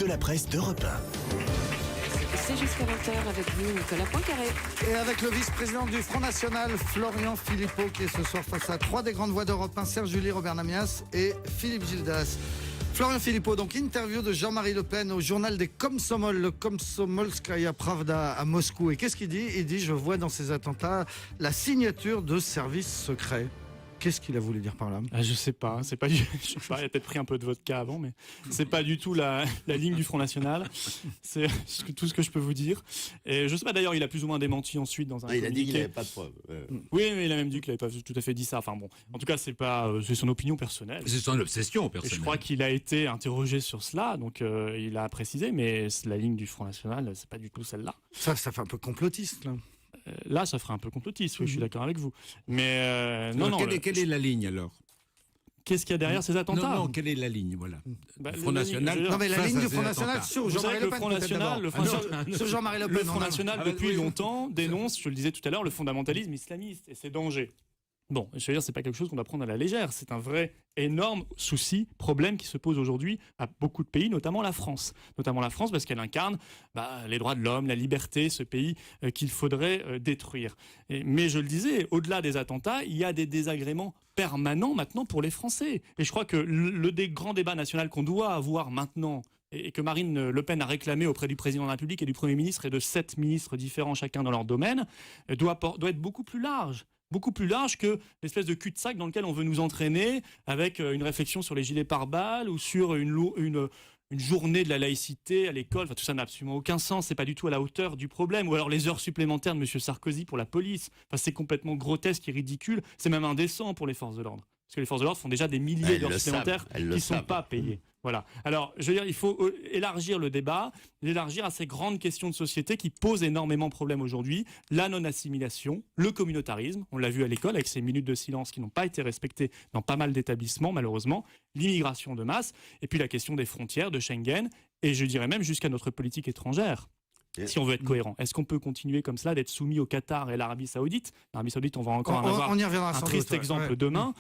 de la presse d'Europe 1. C'est jusqu'à 20h avec vous, Nicolas Poincaré. Et avec le vice-président du Front National, Florian Philippot, qui est ce soir face à trois des grandes voix d'Europe 1, Serge July, Robert Namias et Philippe Gildas. Florian Philippot, donc interview de Jean-Marie Le Pen au journal des Komsomol, le Komsomolskaya Pravda à Moscou. Et qu'est-ce qu'il dit ? Il dit, je vois dans ces attentats la signature de services secrets. Qu'est-ce qu'il a voulu dire par là ? Je sais pas, c'est pas je sais pas, il a peut-être pris un peu de vodka avant, mais c'est pas du tout la ligne du Front National. C'est tout ce que je peux vous dire. Et je sais pas, d'ailleurs, il a plus ou moins démenti ensuite dans un communiqué. Il a dit qu'il n'avait pas de preuves. Oui, mais il a même dit qu'il n'avait pas tout à fait dit ça. Enfin bon, en tout cas, c'est son opinion personnelle. C'est son obsession personnelle. Et je crois qu'il a été interrogé sur cela, donc il a précisé, mais la ligne du Front National, c'est pas du tout celle-là. Ça fait un peu complotiste, là. Là, ça ferait un peu complotiste, oui, je suis d'accord avec vous. Mais quelle est la ligne alors ? Qu'est-ce qu'il y a derrière ces attentats ? Non, quelle est la ligne, voilà. Le Front National. Non, mais la ligne du Front National sur Jean-Marie Le Pen. Le Front National, depuis oui. longtemps, dénonce, je le disais tout à l'heure, le fondamentalisme islamiste et ses dangers. Bon, je veux dire, c'est pas quelque chose qu'on doit prendre à la légère. C'est un vrai énorme souci, problème qui se pose aujourd'hui à beaucoup de pays, notamment la France. Notamment la France parce qu'elle incarne les droits de l'homme, la liberté, ce pays qu'il faudrait détruire. Mais je le disais, au-delà des attentats, il y a des désagréments permanents maintenant pour les Français. Et je crois que le grand débat national qu'on doit avoir maintenant, et que Marine Le Pen a réclamé auprès du président de la République et du Premier ministre et de 7 ministres différents chacun dans leur domaine, doit être beaucoup plus large. Beaucoup plus large que l'espèce de cul-de-sac dans lequel on veut nous entraîner avec une réflexion sur les gilets pare-balles ou sur une journée de la laïcité à l'école. Enfin, tout ça n'a absolument aucun sens. C'est pas du tout à la hauteur du problème. Ou alors les heures supplémentaires de M. Sarkozy pour la police. Enfin, c'est complètement grotesque et ridicule. C'est même indécent pour les forces de l'ordre. Parce que les forces de l'ordre font déjà des milliers d'heures supplémentaires qui ne sont pas payées. Voilà. Alors, je veux dire, il faut élargir le débat, l'élargir à ces grandes questions de société qui posent énormément de problèmes aujourd'hui. La non-assimilation, le communautarisme, on l'a vu à l'école avec ces minutes de silence qui n'ont pas été respectées dans pas mal d'établissements, malheureusement, l'immigration de masse, et puis la question des frontières, de Schengen, et je dirais même jusqu'à notre politique étrangère. Si on veut être cohérent, est-ce qu'on peut continuer comme cela, d'être soumis au Qatar et à l'Arabie Saoudite ? L'Arabie Saoudite, on va encore en avoir un triste exemple demain,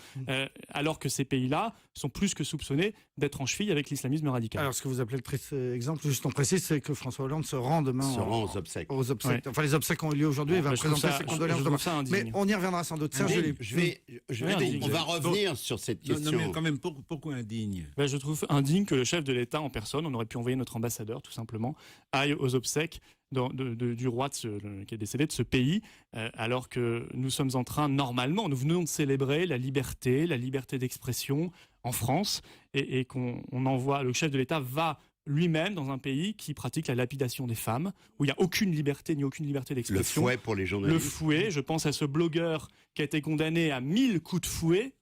alors que ces pays-là sont plus que soupçonnés d'être en cheville avec l'islamisme radical. Alors, ce que vous appelez le triste exemple, juste on précise, c'est que François Hollande se rend demain aux obsèques. Ouais. Enfin, les obsèques ont eu lieu aujourd'hui, il va présenter ses condoléances demain. Mais on y reviendra sans doute. Serge, on va revenir sur cette question. Non, mais quand même, pourquoi indigne ? Je trouve indigne que le chef de l'État en personne, on aurait pu envoyer notre ambassadeur tout simplement, aille aux obsèques du roi qui est décédé de ce pays, alors que nous sommes en train, normalement, nous venons de célébrer la liberté d'expression en France, et qu'on envoie, le chef de l'État va lui-même dans un pays qui pratique la lapidation des femmes, où il n'y a aucune liberté ni aucune liberté d'expression. Le fouet pour les journalistes. Le fouet, je pense à ce blogueur qui a été condamné à 1000 coups de fouet.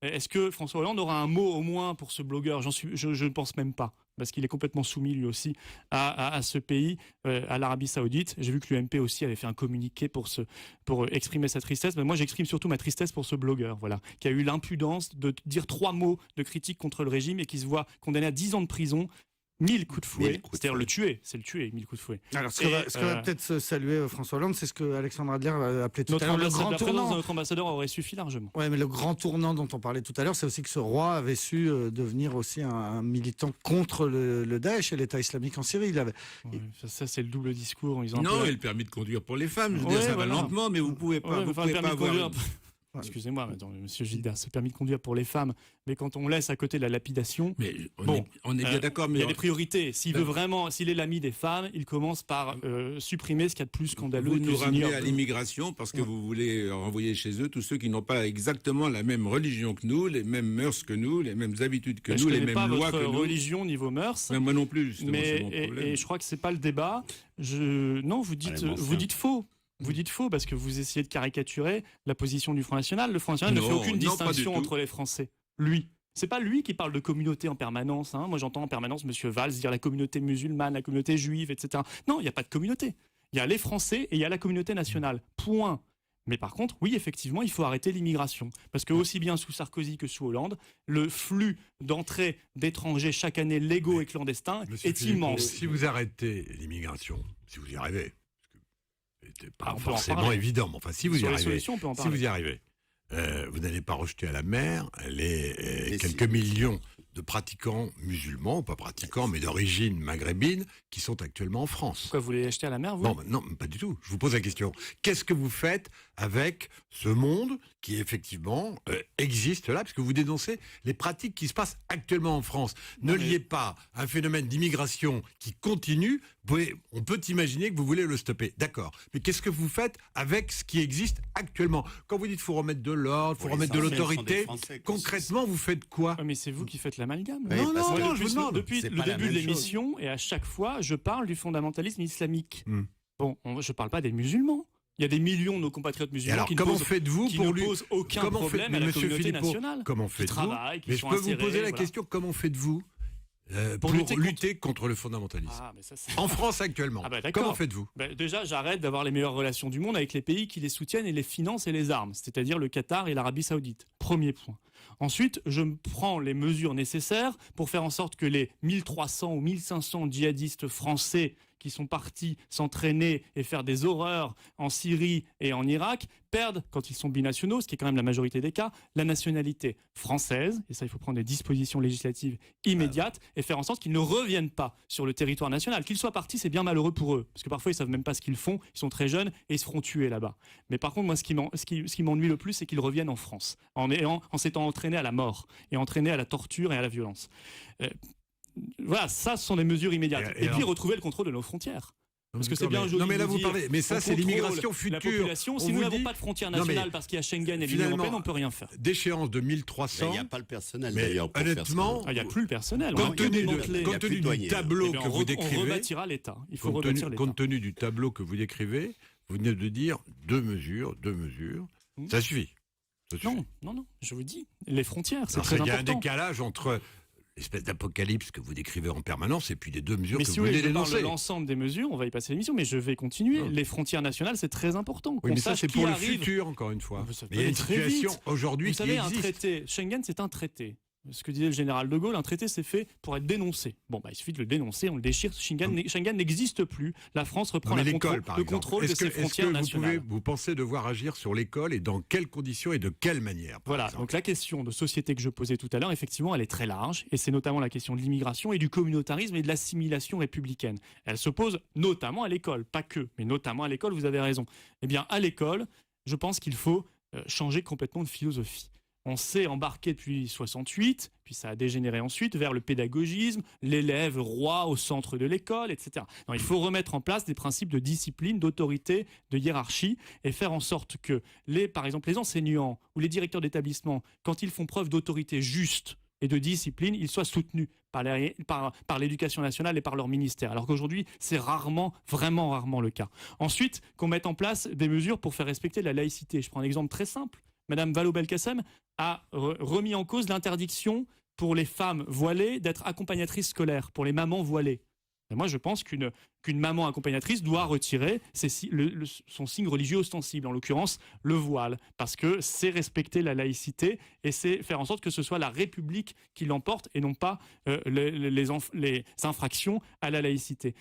Est-ce que François Hollande aura un mot au moins pour ce blogueur ? Je ne pense même pas, parce qu'il est complètement soumis lui aussi à ce pays, à l'Arabie Saoudite. J'ai vu que l'UMP aussi avait fait un communiqué pour exprimer sa tristesse. Mais moi, j'exprime surtout ma tristesse pour ce blogueur, qui a eu l'impudence de dire 3 mots de critique contre le régime et qui se voit condamné à 10 ans de prison. 1000 coups de fouet, c'est-à-dire le tuer, 1000 coups de fouet. Alors, ce que va peut-être saluer François Hollande, c'est ce que Alexandre Adler a appelé tout à l'heure le grand tournant. Notre ambassadeur aurait suffi largement. Oui, mais le grand tournant dont on parlait tout à l'heure, c'est aussi que ce roi avait su devenir aussi un militant contre le Daesh et l'État islamique en Syrie. Ça, c'est le double discours. Et le permis de conduire pour les femmes, je veux dire, ça va lentement, mais vous pouvez pas avoir... Excusez-moi, monsieur Gildas, ce permis de conduire pour les femmes, mais quand on laisse à côté la lapidation, mais on est bien d'accord, mais il y a des priorités. S'il est l'ami des femmes, il commence par supprimer ce qu'il y a de plus scandaleux. Vous nous ramenez à l'immigration parce que vous voulez renvoyer chez eux tous ceux qui n'ont pas exactement la même religion que nous, les mêmes mœurs que nous, les mêmes habitudes que nous, les mêmes lois que nous. Je ne connais pas votre religion ni vos mœurs. Mais moi non plus, justement, c'est mon problème. Et je crois que c'est pas le débat. Non, vous dites faux. Vous dites faux parce que vous essayez de caricaturer la position du Front National. Le Front National ne fait aucune distinction entre les Français. Lui. C'est pas lui qui parle de communauté en permanence. Moi, j'entends en permanence M. Valls dire la communauté musulmane, la communauté juive, etc. Non, il n'y a pas de communauté. Il y a les Français et il y a la communauté nationale. Point. Mais par contre, oui, effectivement, il faut arrêter l'immigration. Parce que aussi bien sous Sarkozy que sous Hollande, le flux d'entrée d'étrangers chaque année légaux et clandestins est immense. Si vous arrêtez l'immigration, si vous y arrivez, c'est pas on forcément évident, mais enfin, si vous y arrivez, vous n'allez pas rejeter à la mer les quelques millions de pratiquants musulmans, pas pratiquants, mais d'origine maghrébine, qui sont actuellement en France. Pourquoi vous les achetez à la mer, vous? Non, pas du tout. Je vous pose la question. Qu'est-ce que vous faites avec ce monde qui effectivement existe là, parce que vous dénoncez les pratiques qui se passent actuellement en France. Ne liez pas un phénomène d'immigration qui continue. On peut imaginer que vous voulez le stopper. D'accord. Mais qu'est-ce que vous faites avec ce qui existe actuellement? Quand vous dites qu'il faut remettre de l'ordre, il faut remettre de l'autorité, concrètement, vous faites quoi? Mais c'est vous qui faites l'amalgame. Oui, non, je vous demande. Depuis le début de l'émission, et à chaque fois, je parle du fondamentalisme islamique. Bon, je ne parle pas des musulmans. Il y a des millions de nos compatriotes musulmans qui ne posent aucun problème à la communauté nationale. Comment faites-vous? Mais je peux vous poser la question, comment faites-vous pour lutter contre le fondamentalisme en France actuellement? Comment faites-vous? Déjà, j'arrête d'avoir les meilleures relations du monde avec les pays qui les soutiennent et les financent et les arment, c'est-à-dire le Qatar et l'Arabie Saoudite. Premier point. Ensuite, je prends les mesures nécessaires pour faire en sorte que les 1300 ou 1500 djihadistes français qui sont partis s'entraîner et faire des horreurs en Syrie et en Irak perdent, quand ils sont binationaux, ce qui est quand même la majorité des cas, la nationalité française. Et ça, il faut prendre des dispositions législatives immédiates et faire en sorte qu'ils ne reviennent pas sur le territoire national. Qu'ils soient partis, c'est bien malheureux pour eux, parce que parfois, ils ne savent même pas ce qu'ils font, ils sont très jeunes et ils se feront tuer là-bas. Mais par contre, moi, ce qui m'ennuie le plus, c'est qu'ils reviennent en France, en s'étant entraînés à la mort et entraînés à la torture et à la violence. Voilà, ça, ce sont des mesures immédiates. Et puis, retrouver le contrôle de nos frontières. Parce que c'est bien joli. Non, mais là, vous parlez. Mais ça, c'est l'immigration future. La population, si nous n'avons pas de frontières nationales parce qu'il y a Schengen et l'Union européenne, on ne peut rien faire. D'échéance de 1300. Il n'y a pas le personnel, d'ailleurs. Honnêtement. Il n'y a plus le personnel. Compte tenu du tableau que vous décrivez. On rebâtira l'État. Il faut rebâtir l'État. Compte tenu du tableau que vous décrivez, vous venez de dire deux mesures. Ça suffit. Non. Je vous dis, les frontières, c'est très important. Il y a un décalage entre l'espèce d'apocalypse que vous décrivez en permanence et puis les deux mesures mais que si vous venez d'énoncer. Mais si l'ensemble des mesures, on va y passer l'émission, mais je vais continuer. Non. Les frontières nationales, c'est très important. Oui, mais ça, c'est pour le futur, encore une fois. Mais il y a une situation aujourd'hui qui existe. Vous savez, un traité, Schengen, c'est un traité. Ce que disait le général de Gaulle, un traité c'est fait pour être dénoncé. Bon, il suffit de le dénoncer, on le déchire. Schengen n'existe plus. La France reprend le contrôle de ses frontières nationales. Vous pensez devoir agir sur l'école et dans quelles conditions et de quelle manière? Voilà, donc la question de société que je posais tout à l'heure, effectivement, elle est très large. Et c'est notamment la question de l'immigration et du communautarisme et de l'assimilation républicaine. Elle se pose notamment à l'école, pas que, mais notamment à l'école, vous avez raison. Eh bien, à l'école, je pense qu'il faut changer complètement de philosophie. On s'est embarqué depuis 68, puis ça a dégénéré ensuite vers le pédagogisme, l'élève roi au centre de l'école, etc. Non, il faut remettre en place des principes de discipline, d'autorité, de hiérarchie et faire en sorte que, par exemple, les enseignants ou les directeurs d'établissement, quand ils font preuve d'autorité juste et de discipline, ils soient soutenus par l'éducation nationale et par leur ministère. Alors qu'aujourd'hui, c'est vraiment rarement le cas. Ensuite, qu'on mette en place des mesures pour faire respecter la laïcité. Je prends un exemple très simple. Madame Vallaud-Belkacem a remis en cause l'interdiction pour les femmes voilées d'être accompagnatrices scolaires, pour les mamans voilées. Et moi, je pense qu'une maman accompagnatrice doit retirer son signe religieux ostensible, en l'occurrence le voile, parce que c'est respecter la laïcité et c'est faire en sorte que ce soit la République qui l'emporte et non pas les infractions à la laïcité.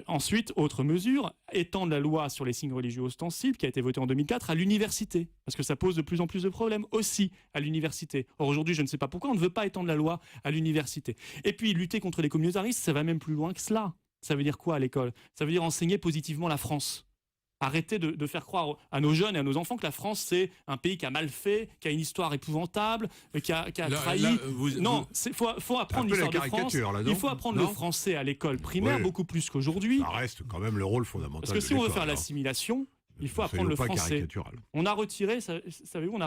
Ensuite, autre mesure, étendre la loi sur les signes religieux ostensibles qui a été votée en 2004 à l'université, parce que ça pose de plus en plus de problèmes aussi à l'université. Or aujourd'hui, je ne sais pas pourquoi on ne veut pas étendre la loi à l'université. Et puis, lutter contre les communautaristes, ça va même plus loin que cela. Ça veut dire quoi à l'école? Ça veut dire enseigner positivement la France. Arrêter de faire croire à nos jeunes et à nos enfants que la France, c'est un pays qui a mal fait, qui a une histoire épouvantable, qui a trahi. Non, il faut apprendre l'histoire de France. Il faut apprendre le français à l'école primaire beaucoup plus qu'aujourd'hui. Ça reste quand même le rôle fondamental. Parce que si on veut faire l'assimilation, il faut apprendre le français. On a retiré, savez-vous,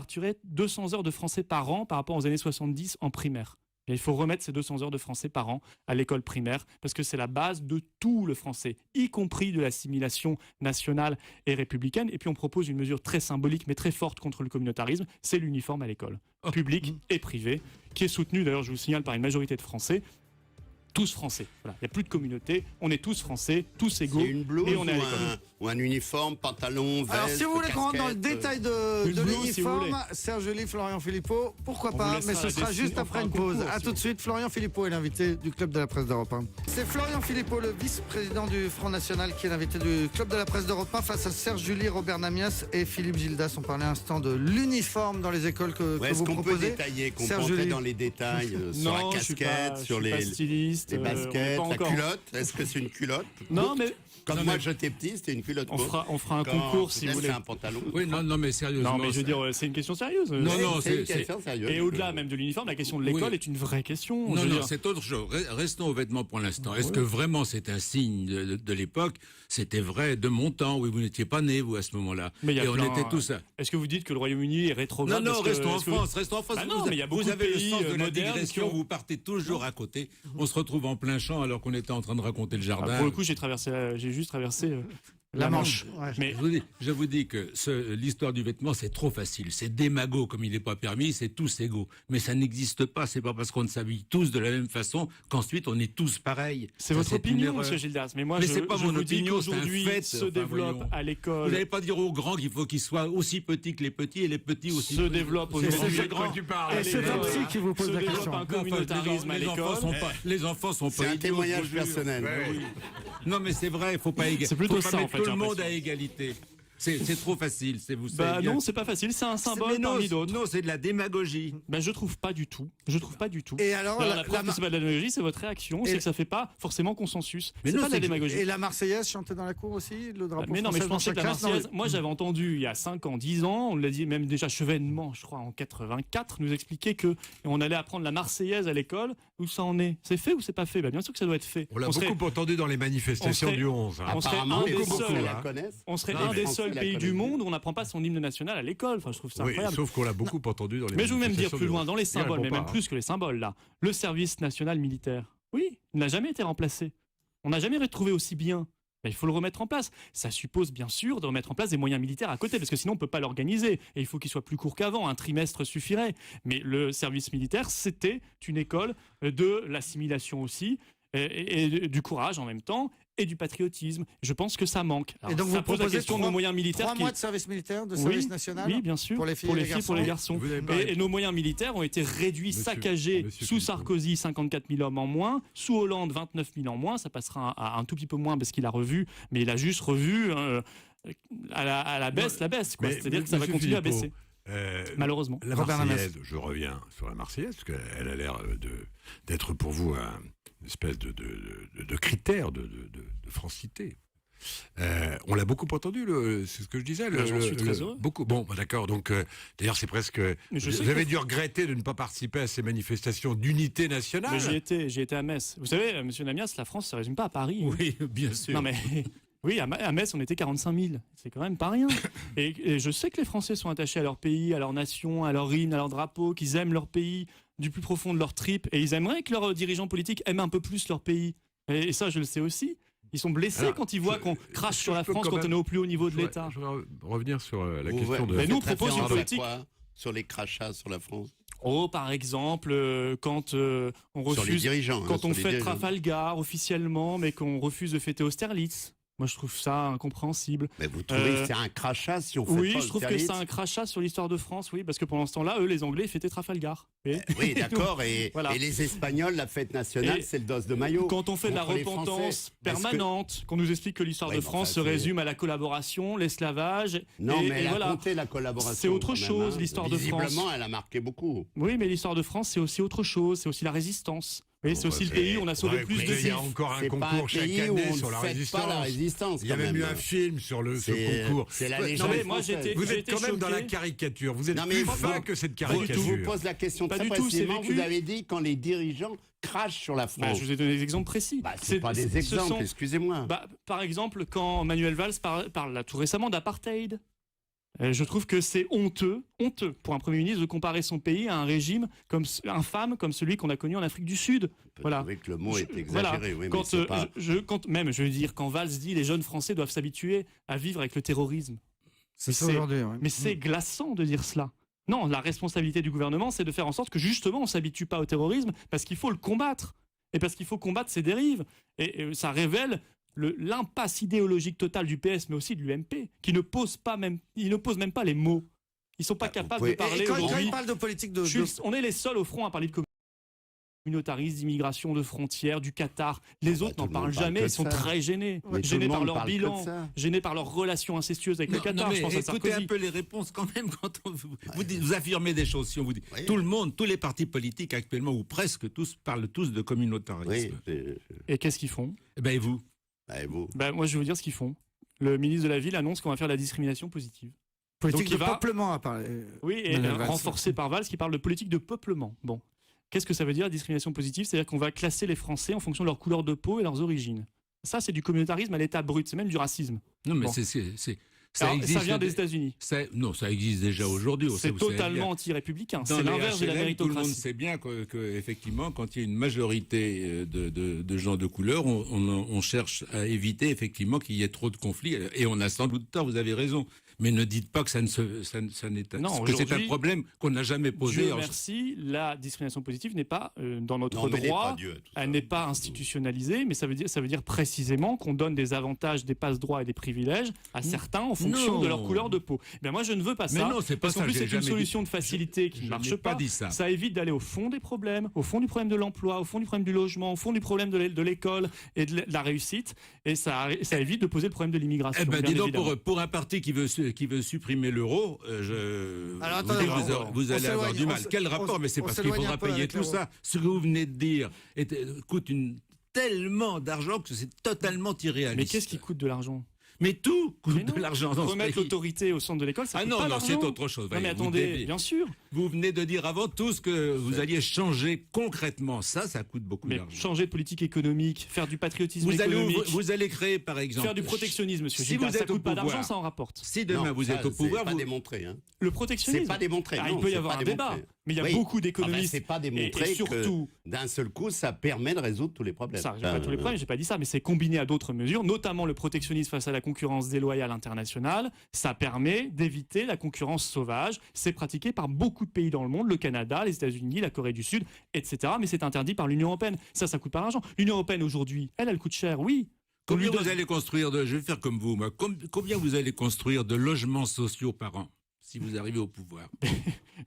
200 heures de français par an par rapport aux années 70 en primaire. Et il faut remettre ces 200 heures de français par an à l'école primaire parce que c'est la base de tout le français, y compris de l'assimilation nationale et républicaine. Et puis on propose une mesure très symbolique mais très forte contre le communautarisme, c'est l'uniforme à l'école, public et privé, qui est soutenu d'ailleurs, je vous signale, par une majorité de Français. tous français. Voilà. Il n'y a plus de communauté, on est tous français, tous égaux. C'est une blouse et on est à l'école. ou un uniforme, pantalon, veste, Alors, si vous voulez qu'on rentre dans le casquette, détail Une de blouse, si vous l'uniforme, voulez. Serge July, Florian Philippot, pourquoi On pas, vous mais laissera ce la sera juste on après fera une un pause. concours, À si tout de vous suite, Florian Philippot est l'invité du Club de la Presse d'Europe 1. C'est Florian Philippot, le vice-président du Front National, qui est l'invité du Club de la Presse d'Europe 1 face à Serge July, Robert Namias et Philippe Gildas. On parlait un instant de l'uniforme dans les écoles que Est-ce vous qu'on peut proposez. détailler, qu'on peut Serge entrer July. dans les détails sur la Non, casquette, sur les styliste, les on est baskets, pas la encore. culotte? Est-ce que c'est une culotte? Non, mais Comme moi, j'étais petit, c'était une culotte. on fera un Quand concours si peut-être vous voulez. c'est un pantalon. Oui, non, mais sérieusement. Non, mais je veux dire, c'est une question sérieuse. Non, c'est une c'est- question sérieuse. Et au-delà même de l'uniforme, la question de l'école Oui. est une vraie question. Non, Je veux non, dire. c'est autre chose. Restons aux vêtements pour l'instant. Est-ce que vraiment c'est un signe de l'époque? C'était vrai de mon temps. Oui, vous n'étiez pas né, vous, à ce moment-là. Mais il y a Et on plein- était tous... Est-ce que vous dites que le Royaume-Uni est rétrograde? Non, Parce que- restons en est-ce que- France, restons en France. Ah non, mais il y a beaucoup vous de avez pays, le sens de la modernes digression, qui ont- vous partez toujours à côté. On se retrouve en plein champ alors qu'on était en train de raconter le Ah, jardin. pour le coup, j'ai juste traversé La Manche. Ouais. Mais Je vous dis que l'histoire du vêtement, c'est trop facile. C'est démago, comme il n'est pas permis, c'est tous égaux. Mais ça n'existe pas. C'est pas parce qu'on ne s'habille tous de la même façon qu'ensuite on est tous pareils. c'est Ça, votre une opinion, erreur. monsieur Gildas. Mais moi, Mais je, c'est pas je mon vous dis opinion, c'est un qu'aujourd'hui fait, se enfin, développe voyons. à Vous l'école. n'allez pas dire aux grands qu'il faut qu'ils soient aussi petits que les petits et les petits aussi. Se développe C'est aujourd'hui. ce quoi tu parles. Et c'est un psy qui vous pose Se la développe question. un communautarisme à l'école. Les enfants sont pas C'est un idiots, témoignage je vous jure. personnel. Oui. Non, mais c'est vrai, il faut pas C'est plutôt faut ça, pas en mettre fait, tout j'ai le monde l'impression. à égalité. C'est trop facile, vous Bah savez bien. non, c'est pas facile. C'est un symbole Mais non, parmi d'autres. Non, c'est de la démagogie. Ben, je trouve pas du tout. Je trouve pas du tout. Et alors, La preuve que c'est pas de la démagogie, c'est votre réaction, Et- c'est que ça fait pas forcément consensus. Mais C'est non, pas de la c'est que- démagogie. Et la Marseillaise chantée dans la cour aussi, le drapeau Mais non, mais je français dans pensais que chaque la classe, non, Marseillaise, moi j'avais entendu il y a 5 ans, 10 ans, on l'a dit même déjà Chevènement, je crois en 84, nous expliquer que on allait apprendre la Marseillaise à l'école. Où ça en est? C'est fait ou c'est pas fait? Bien sûr que ça doit être fait. On l'a serait- beaucoup entendu dans les manifestations on serait- du 11. hein. on serait Apparemment, un les des Français seuls. la connaissent. On serait Non, un mais des Français seuls la pays du connaissent. monde où on n'apprend pas son hymne national à l'école. Enfin, je trouve ça Oui, incroyable. sauf qu'on l'a beaucoup entendu dans les Mais je vais même dire manifestations plus du loin, 11. dans les Il symboles, répond mais pas, même hein. plus que les symboles, là. Le service national militaire. Oui, il n'a jamais été remplacé. On n'a jamais retrouvé aussi bien. Ben, il faut le remettre en place. Ça suppose bien sûr de remettre en place des moyens militaires à côté, parce que sinon on ne peut pas l'organiser. Et il faut qu'il soit plus court qu'avant, un trimestre suffirait. Mais le service militaire, c'était une école de l'assimilation aussi, et du courage en même temps, et du patriotisme. Je pense que ça manque. Alors, Et donc ça vous pose la proposez question de nos moyens militaires. 3 mois de service militaire, de service national Oui, bien sûr. pour les filles et les pour les garçons. Vous n'avez pas- Et nos moyens militaires ont été réduits, Monsieur- saccagés. Monsieur Sous Philippot. Sarkozy, 54 000 hommes en moins. Sous Hollande, 29 000 en moins. Ça passera à un tout petit peu moins parce qu'il a revu, mais il a juste revu à la baisse, quoi. Mais, C'est-à-dire que ça va Monsieur continuer à Philippot, baisser, euh, malheureusement. La Robert Marseillaise, je reviens sur la Marseillaise, parce qu'elle a l'air d'être pour vous une espèce de critère de francité. On l'a beaucoup entendu, c'est ce que je disais. J'en suis très heureux. Beaucoup. Bon, bah, d'accord. Donc, d'ailleurs, c'est presque. Mais je sais Vous avez que- dû regretter de ne pas participer à ces manifestations d'unité nationale. Mais j'y étais à Metz. Vous savez, monsieur Namias, la France, ça ne résume pas à Paris. hein. Oui, bien sûr. Non mais oui, à Metz, on était 45 000. C'est quand même pas rien. Et je sais que les Français sont attachés à leur pays, à leur nation, à leur hymne, à leur drapeau, qu'ils aiment leur pays du plus profond de leur tripes. Et ils aimeraient que leurs dirigeants politiques aiment un peu plus leur pays. Et ça, je le sais aussi. Ils sont blessés Alors, quand ils voient qu'on crache sur la je peux France quand quand même- on est au plus haut niveau de Je voudrais- l'État. Je voudrais revenir sur la Vous question de. Mais nous, on faites propose une référence à politique. quoi sur les crachats sur la France. Oh, par exemple, quand on Sur les refuse, dirigeants. quand sur on les fête dirigeants. Trafalgar officiellement, mais qu'on refuse de fêter Austerlitz. Moi, je trouve ça incompréhensible. Mais vous trouvez que c'est un crachat si on fait Oui, pas je trouve que Austerlitz c'est un crachat sur l'histoire de France, oui, parce que pendant ce temps-là, eux, les Anglais, fêtaient Trafalgar. Et Oui, d'accord. Et, Voilà. et les Espagnols, la fête nationale, Et c'est le dos de maillot. quand on fait de la Contre les repentance Français. Est-ce que- permanente, qu'on nous explique que l'histoire Ouais, de mais France enfin, se c'est- résume à la collaboration, l'esclavage, Non, et mais elle a voilà. compté la collaboration. C'est autre quand même, chose, hein. l'histoire de France. Visiblement, elle a marqué beaucoup. Oui, mais l'histoire de France, c'est aussi autre chose, c'est aussi la résistance. Oui, c'est aussi le pays où on a sauvé plus de Il y juifs. a encore un C'est pas concours un chaque pays où année on sur ne la fête résistance. pas la résistance. Il y a quand même eu même. un film sur ce C'est- concours. c'est la Ouais, légende Non, mais moi, française. Vous j'ai êtes été quand même dans la choqué. caricature. Vous êtes Non, mais plus vous- fin que cette Je caricature. vous pose la question Pas très du tout, c'est précisément. vécu. Vous avez dit quand les dirigeants crachent sur la Bah, France. je vous ai donné des exemples précis. Bah, c'est pas des ce exemples, sont- excusez-moi. Bah, par exemple, quand Manuel Valls parle là, tout récemment d'apartheid. Je trouve que c'est honteux pour un Premier ministre de comparer son pays à un régime infâme comme celui qu'on a connu en Afrique du Sud. On peut Voilà. trouver que le mot est exagéré. Voilà. Oui, mais Quand, c'est pas... je veux dire, quand Valls dit les jeunes Français doivent s'habituer à vivre avec le terrorisme. C'est ça c'est- aujourd'hui. Ouais. Mais c'est glaçant de dire cela. Non, la responsabilité du gouvernement, c'est de faire en sorte que justement on s'habitue pas au terrorisme parce qu'il faut le combattre. et parce qu'il faut combattre ces dérives. Et ça révèle l'impasse idéologique totale du PS, mais aussi de l'UMP, qui ne pose même pas les mots. Ils ne sont pas capables de parler Et quand aujourd'hui. il parle de politique de... On est les seuls au front à parler de communautarisme, d'immigration, de frontières, du Qatar. Les autres tout n'en le parlent monde parle jamais, que ils sont de ça. très gênés. Mais tout Gênés le par monde leur parle que de bilan, ça. gênés par leurs relations incestueuses avec le Qatar. Je pense à écoutez Sarkozy. un peu les réponses quand même quand vous affirmez des choses. Si on vous dit, Oui. tout le monde, tous les partis politiques actuellement, ou presque tous, parlent tous de communautarisme. Oui, Et qu'est-ce qu'ils font? Eh ben, et vous? et vous Moi, je vais vous dire ce qu'ils font. Le ministre de la Ville annonce qu'on va faire la discrimination positive. Politique Donc, de il va- peuplement à parler. Oui, et Madame Valls. renforcé par Valls qui parle de politique de peuplement. Bon. Qu'est-ce que ça veut dire, discrimination positive? C'est-à-dire qu'on va classer les Français en fonction de leur couleur de peau et leurs origines. Ça, c'est du communautarisme à l'état brut, c'est même du racisme. Non, mais Bon. ça Alors, existe. ça vient des États-Unis. Non, ça existe déjà aujourd'hui. C'est vous savez bien. totalement anti-républicain. Dans C'est les l'inverse de la HLM, tout le monde méritocratie. sait bien que effectivement, quand il y a une majorité de gens de couleur, on cherche à éviter effectivement qu'il y ait trop de conflits. Et on a sans doute tort, vous avez raison. Mais ne dites pas que ça n'est Non, que c'est un aujourd'hui, problème qu'on n'a jamais posé. Dieu merci, la discrimination positive n'est pas dans notre Non, mais n'est droit. pas Dieu, tout ça. Elle n'est pas institutionnalisée, mais ça veut dire précisément qu'on donne des avantages, des passe-droits et des privilèges à certains en fonction Non. de leur couleur de peau. Ben moi, je ne veux pas Mais ça. non, c'est pas parce qu'en ça, plus, j'ai c'est une jamais dit- solution de facilité qui je ne marche n'ai pas. pas dit ça. Ça évite d'aller au fond des problèmes, au fond du problème de l'emploi, au fond du problème du logement, au fond du problème de l'école et de la réussite. Et ça évite de poser le problème de l'immigration. Eh ben, bien dis donc, évidemment. pour un parti qui veut supprimer l'euro, Alors, vous, attendez, vous allez on avoir s'éloigne, du on mal. s- Quel rapport? Mais c'est on parce qu'il s'éloigne faudra un peu payer avec tout l'euro. ça. Ce que vous venez de dire coûte tellement d'argent que c'est totalement irréaliste. Mais qu'est-ce qui coûte de l'argent? Mais tout coûte Mais non. de l'argent dans ce Remettre pays. l'autorité au centre de l'école, ça Ah coûte non, pas non, c'est d'argent. autre chose. Non Voyez, mais vous attendez, déviez. bien sûr. Vous venez de dire avant tous que vous alliez changer concrètement. Ça coûte beaucoup Mais d'argent. changer de politique économique, faire du patriotisme économique, Vous allez créer, par exemple... faire du protectionnisme, monsieur Si Gildas, vous ça êtes au coûte pas pouvoir, d'argent, ça en rapporte. Si demain Non, vous ça, êtes au pouvoir, c'est pas vous... démontré. Hein. Le protectionnisme, C'est pas démontré. Ah, non, il peut y c'est avoir pas un débat, démontré. mais il y a Oui. beaucoup Ah ben, d'économistes. c'est pas et démontré surtout, que d'un seul coup, ça permet de résoudre tous les problèmes. ça, j'ai pas tous les problèmes, j'ai pas dit ça, mais c'est combiné à d'autres mesures, notamment le protectionnisme face à la concurrence déloyale internationale. Ça permet d'éviter la concurrence sauvage. C'est pratiqué par beaucoup de pays dans le monde, le Canada, les États-Unis, la Corée du Sud, etc. Mais c'est interdit par l'Union européenne. Ça coûte pas d'argent. L'Union européenne aujourd'hui, elle coûte cher, oui. On lui Combien donne- vous allez construire de... Je vais faire comme vous, moi. Combien vous allez construire de logements sociaux par an si vous arrivez au pouvoir?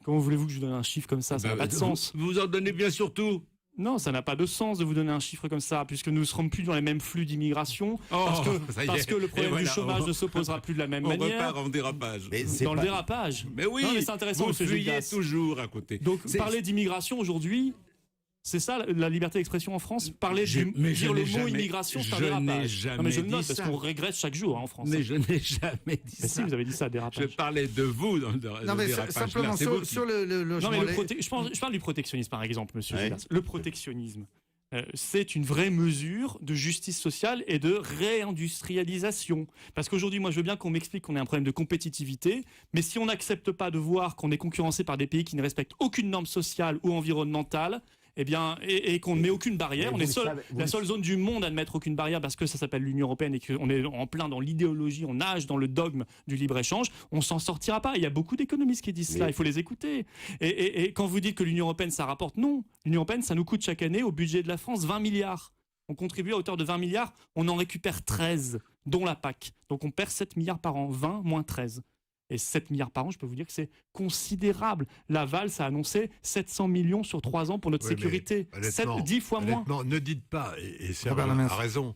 Comment voulez-vous que je vous donne un chiffre comme ça? Ça n'a Bah, pas de sens. Vous en donnez bien surtout. Non, ça n'a pas de sens de vous donner un chiffre comme ça, puisque nous ne serons plus dans les mêmes flux d'immigration, parce ça y que est. le problème Et voilà, du chômage ne s'opposera plus de la même On manière. repart en dérapage. Mais c'est Dans le pas- dérapage. Mais oui, Non, mais c'est intéressant, vous monsieur fuyez Gildas. toujours à côté. Donc C'est- parler d'immigration aujourd'hui, c'est ça la liberté d'expression en France. Parler Mais dire je le n'ai mot jamais- immigration, c'est un je n'ai dérapage. jamais Non mais je le dit note parce ça. qu'on regrette chaque jour en France. Mais je n'ai jamais dit Mais ça. si, vous avez dit ça, Je dérapage. parlais de vous dans le Non, mais dérapage. simplement Là, c'est vous sur, qui- sur le Non, logement. mais les- je parle du protectionnisme, par exemple, monsieur Ouais. Gildas. Le protectionnisme, c'est une vraie mesure de justice sociale et de réindustrialisation. Parce qu'aujourd'hui, moi, je veux bien qu'on m'explique qu'on a un problème de compétitivité, mais si on n'accepte pas de voir qu'on est concurrencé par des pays qui ne respectent aucune norme sociale ou environnementale, eh bien, et qu'on ne met aucune barrière, Mais on est vous le savez, la seule zone du monde à ne mettre aucune barrière parce que ça s'appelle l'Union européenne et qu'on est en plein dans l'idéologie, on nage dans le dogme du libre-échange, on s'en sortira pas. Il y a beaucoup d'économistes qui disent cela, Mais- il faut les écouter. Et quand vous dites que l'Union européenne, ça rapporte, non. L'Union européenne, ça nous coûte chaque année au budget de la France 20 milliards. On contribue à hauteur de 20 milliards, on en récupère 13, dont la PAC. Donc on perd 7 milliards par an, 20 moins 13. Et 7 milliards par an, je peux vous dire que c'est considérable. La Valls a annoncé 700 millions sur 3 ans pour notre Oui, mais sécurité. honnêtement, 10 fois moins. honnêtement, ne dites pas, et Serge Robert Lamaire. a raison,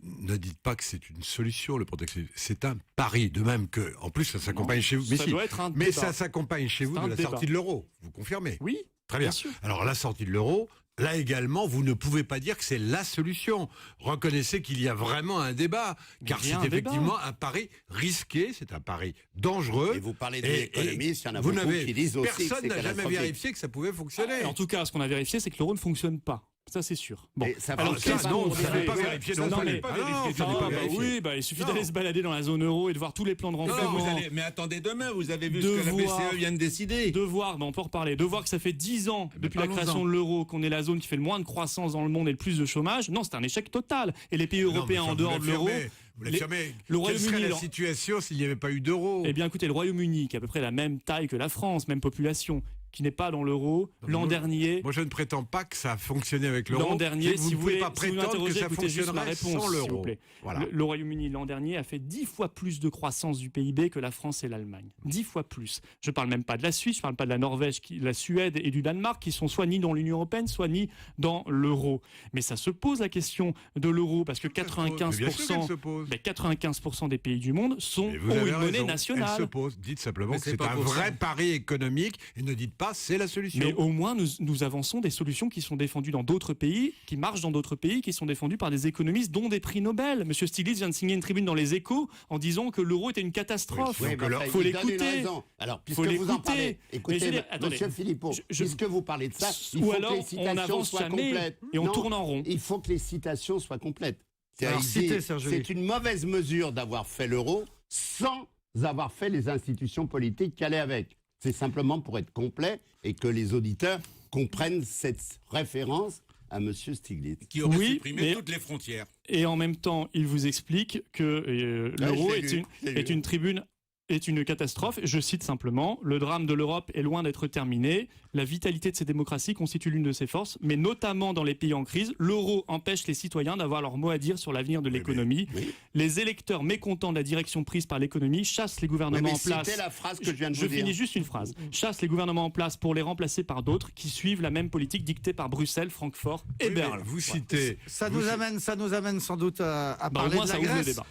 ne dites pas que c'est une solution, le protectionnisme. C'est un pari, de même que, en plus, ça s'accompagne chez vous. Mais, Ça si, doit être un mais débat. ça s'accompagne chez vous C'est de un la débat. sortie de l'euro. Vous confirmez? Oui, Très bien. bien sûr. Alors, la sortie de l'euro, là également, vous ne pouvez pas dire que c'est la solution. Reconnaissez qu'il y a vraiment un débat, car il y a c'est un débat. effectivement un pari risqué, c'est un pari dangereux. Et vous parlez Et- d'économistes, il y en a vous beaucoup n'avez- qui disent aussi que personne c'est n'a jamais catastrophique. vérifié que ça pouvait fonctionner. En tout cas, ce qu'on a vérifié, c'est que l'euro ne fonctionne pas. Ça, c'est sûr. Bon. Et ça Alors, fonctionne qu'est-ce pas. qu'on non, ça fait n'est pas vérifié Ça, non non, plus. mais- Ah non, Ah, ça n'est pas bah vérifié. oui, bah, il suffit Non. d'aller se balader dans la zone euro et de voir tous les plans de Non, renflouement. mais attendez demain, vous avez vu De ce que la voir- BCE vient de décider. De voir, on peut en reparler, de voir que ça fait 10 ans Mais depuis la parlons-en. création de l'euro qu'on est la zone qui fait le moins de croissance dans le monde et le plus de chômage. Non, c'est un échec total. Et les pays Non, mais européens ça, en vous dehors de l'euro. l'affirmez, vous l'affirmez. le Quelle Royaume-Uni, serait la alors- situation s'il n'y avait pas eu d'euro? Eh bien, écoutez, le Royaume-Uni, qui a à peu près la même taille que la France, même population, qui n'est pas dans l'euro. L'an dernier, Moi, je ne prétends pas que ça a fonctionné avec l'euro. l'an dernier, vous si ne vous pouvez voulez, pas si vous prétendre que m'interrogez, ça écoutez juste ma fonctionnerait réponse, sans s'il vous l'euro. plaît. Voilà. Le Royaume-Uni, l'an dernier, a fait 10 fois plus de croissance du PIB que la France et l'Allemagne. 10 fois plus. Je ne parle même pas de la Suisse, je ne parle pas de la Norvège, la Suède et du Danemark, qui sont soit ni dans l'Union européenne, soit ni dans l'euro. Mais ça se pose la question de l'euro, parce que Mais bien sûr qu'elle 95%, se pose. 95% des pays du monde ont Et vous avez une monnaie raison, elle se nationale. pose. Dites simplement Mais que c'est c'est pas un pour vrai ça. pari économique et ne dites pas c'est la solution. Mais au moins, nous avançons des solutions qui sont défendues dans d'autres pays, qui marchent dans d'autres pays, qui sont défendues par des économistes, dont des prix Nobel. Monsieur Stiglitz vient de signer une tribune dans les Échos en disant que l'euro était une catastrophe. Oui, mais enfin, faut il donne une l'écouter. raison. Alors, puisque Faut vous en l'écouter. parlez, Mais je écoutez, veux dire, attendez, monsieur Philippot, je- puisque vous parlez de ça, il Ou faut alors, que les on citations n'avance soient jamais complètes. et on Non, tourne en rond. Il faut que les citations soient complètes. Alors, Il citez, dit, Serge c'est une mauvaise mesure d'avoir fait l'euro sans avoir fait les institutions politiques qui allaient avec. C'est simplement pour être complet et que les auditeurs comprennent cette référence à monsieur Stiglitz. Qui aurait Oui, supprimé mais- toutes les frontières. Et en même temps, il vous explique que l'euro je l'ai lu, je l'ai est lu. une tribune, est une catastrophe. Je cite simplement, le drame de l'Europe est loin d'être terminé. La vitalité de ces démocraties constitue l'une de ses forces, mais notamment dans les pays en crise, l'euro empêche les citoyens d'avoir leur mot à dire sur l'avenir de l'économie. oui. Les électeurs mécontents de la direction prise par l'économie chassent les gouvernements mais en place. citez la phrase que je viens de vous dire. finis juste une phrase. Chassent les gouvernements en place pour les remplacer par d'autres qui suivent la même politique dictée par Bruxelles, Francfort et Oui, mais Berlin. vous citez. Ça nous amène sans doute à Bah, au parler moins, de la ça ouvre le Grèce. débat.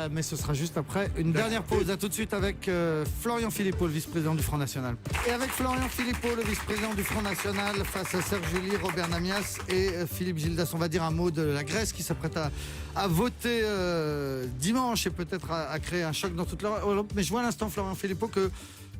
Mais ce sera juste après une dernière pause. À tout de suite avec Florian Philippot, le vice-président du Front National. Et avec Florian Philippot, le vice-président du Front National, face à Serge July, Robert Namias et Philippe Gildas. On va dire un mot de la Grèce qui s'apprête à voter dimanche et peut-être à créer un choc dans toute l'Europe. Mais je vois à l'instant, Florian Philippot, que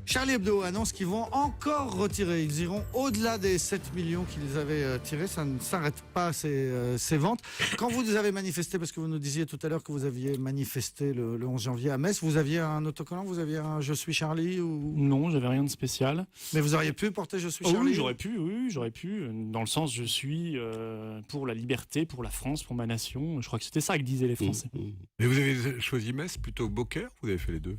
Charlie Hebdo annonce qu'ils vont encore retirer. Ils iront au-delà des 7 millions qu'ils avaient tirés. Ça ne s'arrête pas, ces ventes. Quand vous avez manifesté, parce que vous nous disiez tout à l'heure que vous aviez manifesté le 11 janvier à Metz, vous aviez un autocollant, vous aviez un « Je suis Charlie » ou... Non, j'avais rien de spécial. Mais vous auriez pu porter « Je suis Oh Charlie » oui, j'aurais pu. Dans le sens, je suis pour la liberté, pour la France, pour ma nation. Je crois que c'était ça que disaient les Français. Mais vous avez choisi Metz plutôt que Beaucaire. Vous avez fait les deux.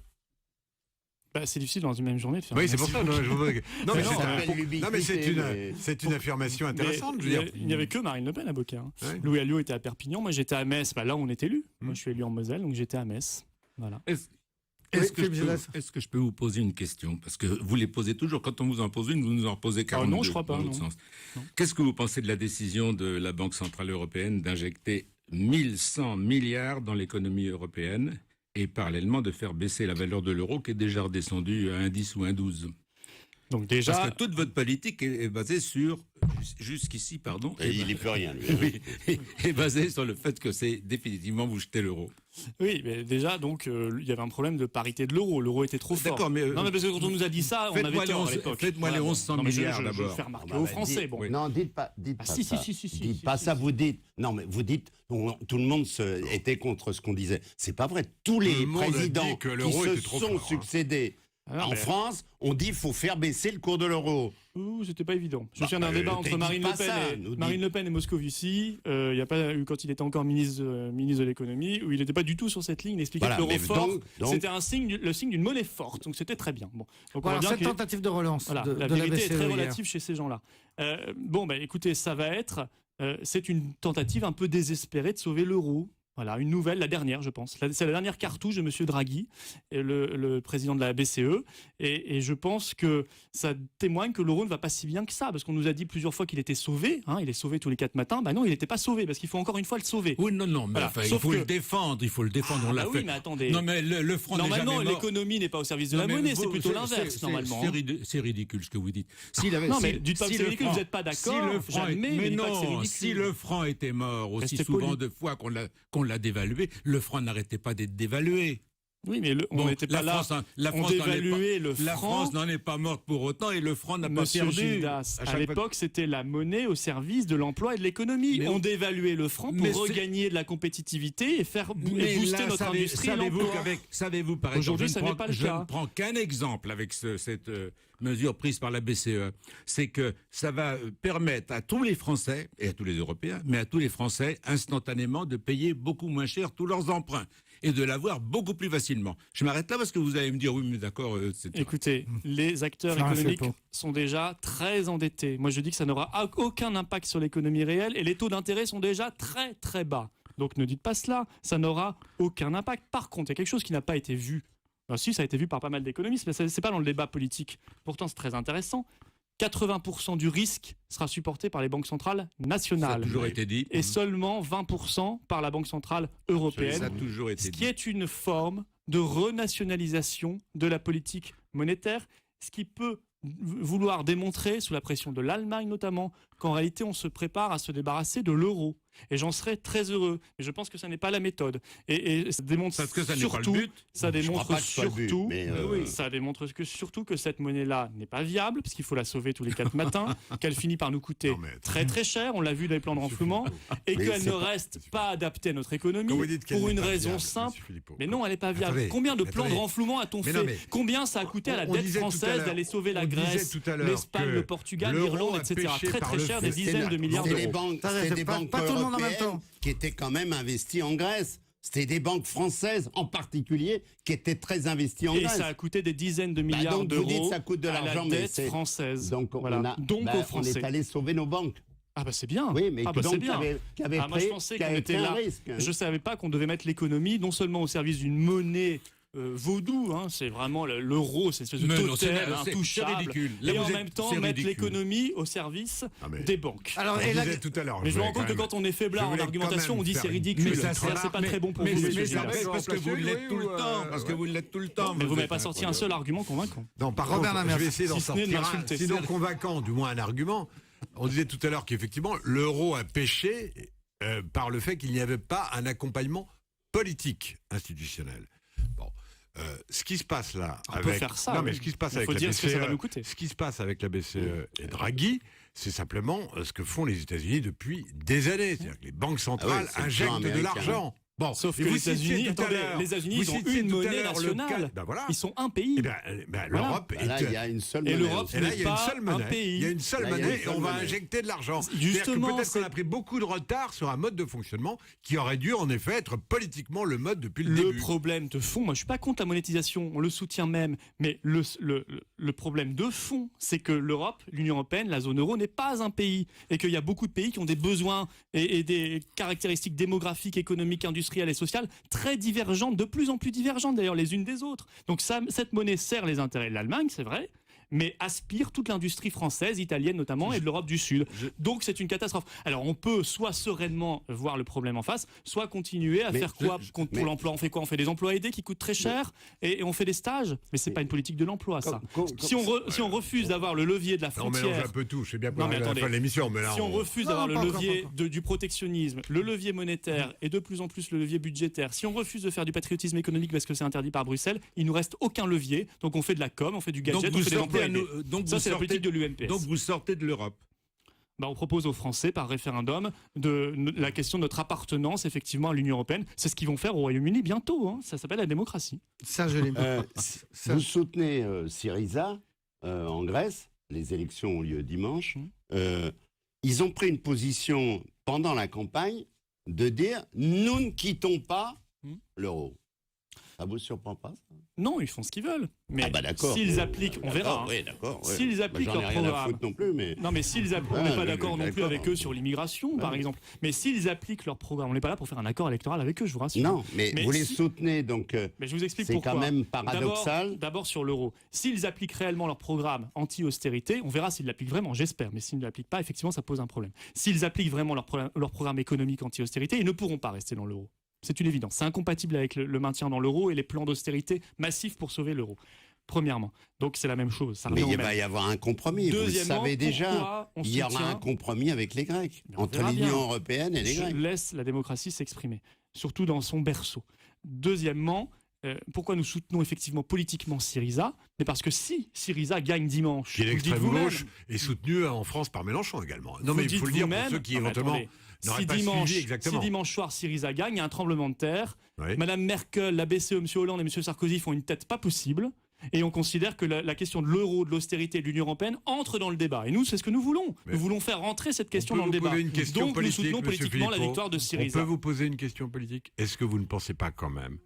Bah, c'est difficile dans une même journée de faire. Oui, c'est pour ça. Non, je vous... non, mais Ça c'est s'appelle un- l'ubiquité, non, mais mais- c'est une affirmation Mais intéressante. Je veux dire. il n'y avait que Marine Le Pen à Beaucaire. Hein. Ouais. Louis Alliot était à Perpignan, moi j'étais à Metz. Bah, là, on est élu. Moi, je suis élu en Moselle, donc j'étais à Metz. Voilà. Est-ce Oui, que, Philippe Gildas. je peux vous poser une question? Parce que vous les posez toujours. Quand on vous en pose une, vous nous en posez 42. non, je crois pas, dans l'autre non. sens. Non. Qu'est-ce que vous pensez de la décision de la Banque Centrale Européenne d'injecter 1100 milliards dans l'économie européenne et parallèlement de faire baisser la valeur de l'euro qui est déjà redescendue à 1,10 ou 1,12? Donc déjà, Parce que toute votre politique est basée sur, jusqu'ici, pardon, Et il n'y peut rien, lui. oui, est basée sur le fait que c'est définitivement vous jetez l'euro. oui, mais déjà, donc il y avait un problème de parité de l'euro. L'euro était trop fort. D'accord, mais, non, mais parce que quand on nous a dit ça, on faites-moi avait les tort à 11 l'époque. faites-moi les Voilà, 1100 non, mais je milliards le d'abord. fais remarquer Ah bah, aux bah, Français. dites- Bon. Non, dites pas Ah, ça. si, si, Dites si, pas si, ça, si. vous dites. Non, mais vous dites, tout le monde était contre ce qu'on disait. C'est pas vrai. Tous les le monde a présidents dit que qui l'euro se était trop sont fort, hein. succédés Ah, en mais- France ont dit qu'il faut faire baisser le cours de l'euro. Ouh, c'était pas évident. Je me Bah, souviens d'un débat dites entre Marine pas Le Pen, ça, et, nous dites- Marine Le Pen et Moscovici. Il y a pas eu quand il était encore ministre de l'économie, où il n'était pas du tout sur cette ligne. Il expliquait Voilà, que l'euro mais fort, donc- c'était le signe d'une monnaie forte. Donc c'était très bien. Bon, donc on voit Alors, bien cette que tentative de relance voilà, de la la vérité est BCE très hier. relative chez ces gens-là. Bon, bah écoutez, ça va être, c'est une tentative un peu désespérée de sauver l'euro. Voilà, une nouvelle, la dernière, je pense. C'est la dernière cartouche de M. Draghi, le président de la BCE. Et je pense que ça témoigne que l'euro ne va pas si bien que ça. Parce qu'on nous a dit plusieurs fois qu'il était sauvé. Hein, il est sauvé tous les 4 matins. Bah non, il n'était pas sauvé, parce qu'il faut encore une fois le sauver. Oui, non, mais Voilà. enfin, il Sauf faut que- le défendre, on l'a Ah fait. oui, mais attendez. Non, mais le franc n'est Normalement, jamais mort. l'économie n'est pas au service de la Non, mais monnaie, vous- c'est plutôt l'inverse, normalement. hein. C'est ridicule ce que vous dites. Non, mais dites pas que c'est le ridicule, franc- vous n'êtes pas d'accord, Si le franc j'admets, mais mais dites pas que c'est non, ridicule. si le franc était mort aussi Restez souvent poli. de fois qu'on l'a dévalué, le franc n'arrêtait pas d'être dévalué. Oui, mais on Bon, n'était pas là. la on France n'en est dévaluait pas- le La franc. France n'en est pas morte pour autant et le franc n'a pas Monsieur perdu. Gildas, à chaque fois- l'époque, c'était la monnaie au service de l'emploi et de l'économie. Mais on on- dévaluait le franc pour Mais c'est- regagner de la compétitivité et faire Mais booster là, notre industrie et savez-vous l'emploi. savez-vous par exemple, Aujourd'hui, je ça ne n'est prends- pas le je cas. ne prends qu'un exemple avec cette mesure prise par la BCE, c'est que ça va permettre à tous les Français et à tous les Européens, mais à tous les Français instantanément de payer beaucoup moins cher tous leurs emprunts. et de l'avoir beaucoup plus facilement. Je m'arrête là parce que vous allez me dire, oui, mais d'accord, etc. Écoutez, les acteurs Florent économiques Philippot. sont déjà très endettés. Moi, je dis que ça n'aura aucun impact sur l'économie réelle et les taux d'intérêt sont déjà très, très bas. Donc, ne dites pas cela, ça n'aura aucun impact. Par contre, il y a quelque chose qui n'a pas été vu. Ben, si, ça a été vu par pas mal d'économistes, mais ce n'est pas dans le débat politique. Pourtant, c'est très intéressant. 80% du risque sera supporté par les banques centrales Ça a nationales. toujours été dit. Et seulement 20% par la Banque centrale européenne. Ça a toujours été Ce dit. qui est une forme de renationalisation de la politique monétaire, ce qui peut vouloir démontrer, sous la pression de l'Allemagne notamment, qu'en réalité on se prépare à se débarrasser de l'euro. Et j'en serais très heureux. Mais je pense que ça n'est pas la méthode. Et ça démontre Parce que ça n'est pas le surtout, but. ça Je démontre crois pas que ce soit le but, surtout, mais, oui, ça démontre surtout que cette monnaie-là n'est pas viable, parce qu'il faut la sauver tous les 4 matins, qu'elle finit par nous coûter Non, mais très très cher. On l'a vu dans les plans de renflouement, et Mais qu'elle c'est ne pas- reste pas adaptée à notre économie Quand vous dites qu'elle pour n'est une pas raison viable, simple. monsieur Philippot. Mais non, elle n'est pas viable. Attendez, Combien de plans de attendez. renflouement a-t-on Mais fait non, mais Combien ça a coûté à la on dette disait tout à française l'heure- d'aller sauver la on disait Grèce, tout à l'heure l'Espagne, que le Portugal, l'euro l'Irlande, a etc. péché Très par très le cher, fait- des dizaines de milliards C'était d'euros. les banques, Attendez, c'était des c'est pas banques tout le monde en même européennes temps. qui étaient quand même investies en Grèce. C'était des banques françaises en particulier qui étaient très investies en Et Grèce. ça a coûté des dizaines de Bah, milliards donc vous dites d'euros ça coûte de à la l'argent, mais dette c'est française. donc Voilà. Donc bah, aux on est Français. allé sauver nos banques. Ah bah c'est bien. Oui, mais ah bah donc c'est bien. qui avait Ah, moi je pris, pensais qui qu'on avait était pris un là. risque. Je savais pas qu'on devait mettre l'économie non seulement au service d'une monnaie vaudou, hein, c'est vraiment l'euro, c'est une espèce de Mais non, totem c'est intouchable, ridicule. Là, et vous en êtes- même temps c'est mettre ridicule. l'économie au service Ah, mais- des banques. Alors, On et la- disait tout à l'heure. Mais je me rends voulais compte que quand quand on est faiblard je en voulais argumentation, quand on dit même c'est faire ridicule. Mais ça C'est-à-dire, c'est pas très bon pour mais vous, mais monsieur ça Gilles. reste parce que vous l'êtes tout le temps. Parce que vous l'êtes tout le temps. Mais vous êtes m'avez pas sorti un seul argument convaincant. Non, par Robert contre, Lamerce, je vais essayer d'en si ce n'est de sortir un, m'insulter. sinon convaincant, du moins un argument. On disait tout à l'heure qu'effectivement, l'euro a péché par le fait qu'il n'y avait pas un accompagnement politique institutionnel. Bon, ce qui se passe là On peut avec faire ça, non, mais oui. ce qui se passe Il avec faut la dire ce que ça va BCE, nous coûter. ce qui se passe avec la BCE et Draghi, c'est simplement ce que font les États-Unis depuis des années. C'est-à-dire que les banques centrales c'est le plan injectent de américain. l'argent. Bon, Sauf et que vous les États-Unis, citiez tout à attendez, l'heure- les États-Unis, vous ils ont citiez une tout à monnaie l'heure le nationale. cas- ben voilà. Ils sont un pays. Eh ben, l'Europe Bah, là, est- il y a une seule Et monnaie l'Europe aussi. Et là, il y a une pas seule un monnaie. pays. Il y a une seule Là, il y a une monnaie et seule on va monnaie. injecter de l'argent. Justement, C'est-à-dire que peut-être c'est- qu'on a pris beaucoup de retard sur un mode de fonctionnement qui aurait dû en effet être politiquement le mode depuis le Le début. problème de fond, moi je suis pas contre la monétisation, on le soutient même, mais le problème de fond, c'est que l'Europe, l'Union européenne, la zone euro n'est pas un pays et qu'il y a beaucoup de pays qui ont des besoins et des caractéristiques démographiques, économiques, industrielles et sociales très divergentes, de plus en plus divergentes d'ailleurs les unes des autres. Donc cette monnaie sert les intérêts de l'Allemagne, c'est vrai, mais aspire toute l'industrie française, italienne notamment, et de l'Europe du Sud. Donc c'est une catastrophe. Alors on peut soit sereinement voir le problème en face, soit continuer à Mais faire quoi pour mais- l'emploi. On fait quoi? On fait des emplois aidés qui coûtent très cher et on fait des stages. Mais c'est pas une politique de l'emploi, ça. Si on refuse d'avoir le levier de la On mélange frontière, un peu tout, je sais bien qu'on Non, mais arrive à la attendez. fin de l'émission, mais là, si on refuse Non, d'avoir pas le encore, levier pas encore. du protectionnisme, le levier monétaire et de plus en plus le levier budgétaire, si on refuse de faire du patriotisme économique parce que c'est interdit par Bruxelles, il nous reste aucun levier. Donc on fait de la com, on fait du gadget, on fait des emplois aidés. Ça, c'est la politique de l'UMPS. Donc vous sortez de l'Europe. On propose aux Français par référendum la question de notre appartenance effectivement à l'Union européenne. C'est ce qu'ils vont faire au Royaume-Uni bientôt. Hein. Ça s'appelle la démocratie. Serge Lim. Vous soutenez Syriza en Grèce, les élections ont lieu dimanche. Ils ont pris une position pendant la campagne de dire nous ne quittons pas l'euro. Ça vous surprend pas ça? Non, ils font ce qu'ils veulent. Mais Ah bah d'accord. s'ils appliquent, on verra. hein. Oui, d'accord. ouais. S'ils appliquent Bah, j'en ai leur rien à programme. foutre non plus, mais Non, mais s'ils appliquent, on Ouais, n'est pas mais d'accord non plus d'accord. avec eux sur l'immigration, par Ouais. exemple. Mais s'ils appliquent leur programme, on n'est pas là pour faire un accord électoral avec eux, je vous rassure. non, mais Mais vous les si- soutenez donc. Mais je vous explique C'est pourquoi. quand même paradoxal. D'abord sur l'euro. S'ils appliquent réellement leur programme anti-austérité, on verra s'ils l'appliquent vraiment, j'espère. Mais s'ils ne l'appliquent pas, effectivement, ça pose un problème. S'ils appliquent vraiment leur programme économique anti-austérité, ils ne pourront pas rester dans l'euro. C'est une évidence. C'est incompatible avec le maintien dans l'euro et les plans d'austérité massifs pour sauver l'euro. Premièrement. Donc c'est la même chose. Ça Mais revient au il même. va y avoir un compromis. Vous le Deuxièmement, savez déjà. pourquoi on Il y aura soutient- un compromis avec les Grecs, Mais on entre verra l'Union bien. européenne et les Je Grecs. laisse la démocratie s'exprimer, surtout dans son berceau. Deuxièmement, pourquoi nous soutenons effectivement politiquement Syriza? Mais parce que si Syriza gagne dimanche, Qui est vous le dites l'extrême vous-même, gauche et soutenu en France par Mélenchon également. Non, vous mais il dites faut le dire pour vous-même- ceux qui Non, mais éventuellement attendez, n'auraient si pas dimanche, suivi exactement. si dimanche soir Syriza gagne, il y a un tremblement de terre. Oui. Madame Merkel, la BCE, M. Hollande et M. Sarkozy font une tête pas possible. Et on considère que la question de l'euro, de l'austérité et de l'Union européenne entre dans le débat. Et nous, c'est ce que nous voulons. Mais nous voulons faire rentrer cette question On peut dans le vous débat. poser une question Donc politique, nous soutenons monsieur politiquement la Philippot. victoire de On Syriza. peut vous poser une question politique. Est-ce que vous ne pensez pas quand même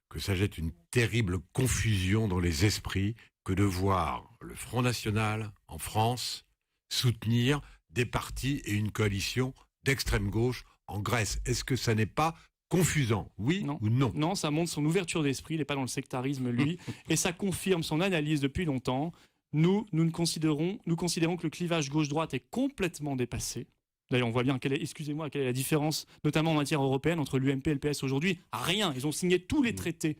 que ça jette une terrible confusion dans les esprits que de voir le Front National en France soutenir des partis et une coalition d'extrême gauche en Grèce. Est-ce que ça n'est pas confusant, oui Non. ou non? Non, ça montre son ouverture d'esprit, il n'est pas dans le sectarisme, lui, et ça confirme son analyse depuis longtemps. Nous considérons que le clivage gauche-droite est complètement dépassé. D'ailleurs, on voit bien quelle est la différence, notamment en matière européenne, entre l'UMP et le PS aujourd'hui. Rien. Ils ont signé tous les traités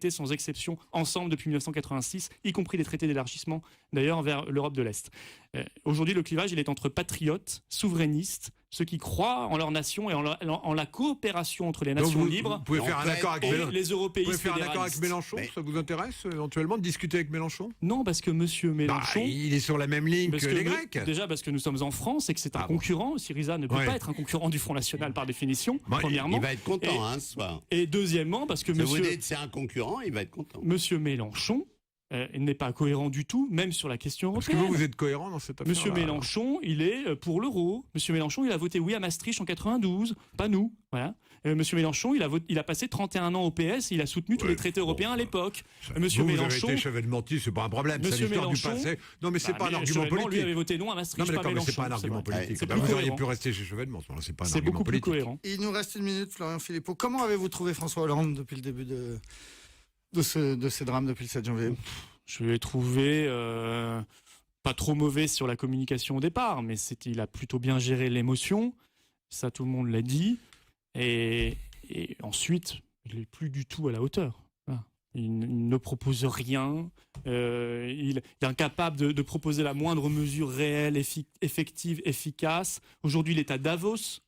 sans exception, ensemble depuis 1986, y compris les traités d'élargissement, d'ailleurs, vers l'Europe de l'Est. Aujourd'hui, le clivage, il est entre patriotes, souverainistes, ceux qui croient en leur nation et en la coopération entre les nations Donc libres. Vous pouvez faire un accord avec et Mélenchon. les européistes Vous pouvez faire un accord avec fédéralistes. Mélenchon, ça vous intéresse éventuellement de discuter avec Mélenchon? Non, parce que M. Mélenchon... Il est sur la même ligne que les Grecs. Déjà parce que nous sommes en France et que c'est un concurrent. Syriza ne peut Ouais. pas être un concurrent du Front National par définition, Bah, premièrement. Il va être content, ce soir. Et deuxièmement, parce que Si vous monsieur dites c'est un concurrent, il va être content. Mélenchon n'est pas cohérent du tout, même sur la question Est-ce que européenne. vous êtes cohérent dans cette affaire? Monsieur Mélenchon, il est pour l'euro. Monsieur Mélenchon, il a voté oui à Maastricht en 92, pas nous. Voilà. Monsieur Mélenchon, il a passé 31 ans au PS, et il a soutenu tous les traités européens à l'époque. Monsieur vous Mélenchon, avez été chevènement, c'est pas un problème. C'est Monsieur l'histoire du Mélenchon, passé. Non, mais c'est pas un argument Chevènement, lui, politique. avait voté non à Maastricht, Non, mais pas d'accord, mais Mélenchon. c'est pas un argument vrai. politique. C'est Bah, plus vous auriez cohérent. pu rester chez Chevènement. C'est pas un C'est argument beaucoup plus politique. cohérent. Il nous reste une minute, Florian Philippot. Comment avez-vous trouvé François Hollande depuis le début de ces drames, depuis le 7 janvier? Je l'ai trouvé pas trop mauvais sur la communication au départ, mais il a plutôt bien géré l'émotion. Ça, tout le monde l'a dit. Et ensuite, il n'est plus du tout à la hauteur. Voilà. Il ne propose rien. Il est incapable de proposer la moindre mesure réelle, effective, efficace. Aujourd'hui, il est à Davos,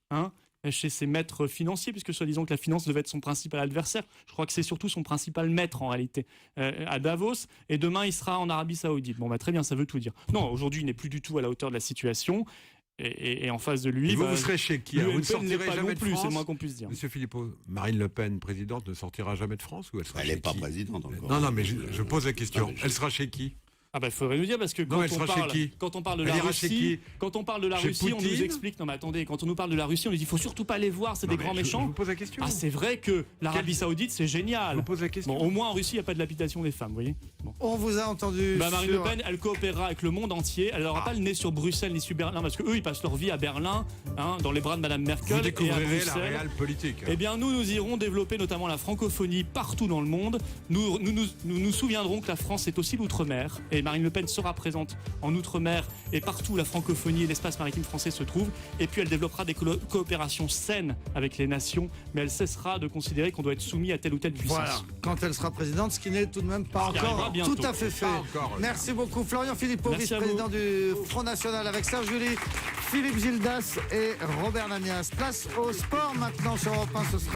chez ses maîtres financiers, puisque soi-disant que la finance devait être son principal adversaire. Je crois que c'est surtout son principal maître, en réalité, à Davos. Et demain, il sera en Arabie Saoudite. Bon, très bien, ça veut tout dire. Non, aujourd'hui, il n'est plus du tout à la hauteur de la situation. Et en face de lui... Et vous serez chez qui? Vous ne l'UMP sortirez n'est pas jamais non de plus, c'est le France? moins qu'on puisse dire. Monsieur Philippot, Marine Le Pen, présidente, ne sortira jamais de France ou elle sera Elle chez n'est pas qui? présidente encore. Non, mais je pose la question. Non, mais Elle sera chez qui? Ah bah il faudrait nous dire, parce que Non, elle sera chez qui? quand on parle de Elle la ira chez Russie, qui? quand on parle de la Chez Russie, on nous Poutine? explique, non mais attendez, quand on nous parle de la Russie, on nous dit il faut surtout pas les voir, c'est des grands Je méchants. vous pose la question. Ah c'est vrai que l'Arabie Saoudite c'est Je génial. vous pose la question. Bon, au moins en Russie il n'y a pas de lapidation des femmes, vous voyez. Bon. On vous a entendu. Marine sur- Le Pen, elle coopérera avec le monde entier. Elle n'aura pas le nez sur Bruxelles ni sur Berlin, parce que eux ils passent leur vie à Berlin, dans les bras de Madame Vous Merkel et à découvrirez la Bruxelles. réelle politique. Eh bien, nous irons développer notamment la francophonie partout dans le monde. Nous souviendrons que la France est aussi l'outre-mer. Et Marine Le Pen sera présente en outre-mer et partout où la francophonie et l'espace maritime français se trouvent. Et puis, elle développera des coopérations saines avec les nations. Mais elle cessera de considérer qu'on doit être soumis à telle ou telle puissance. Voilà, quand elle sera présidente, ce qui n'est tout de même pas qui arrivera encore bientôt. tout à fait fait. Pas encore, Merci beaucoup. Florian Philippot, Merci à vice-président du Front National, avec Serge Julie, Philippe Gildas et Robert Namias. Place au sport maintenant sur Europe 1. Ce sera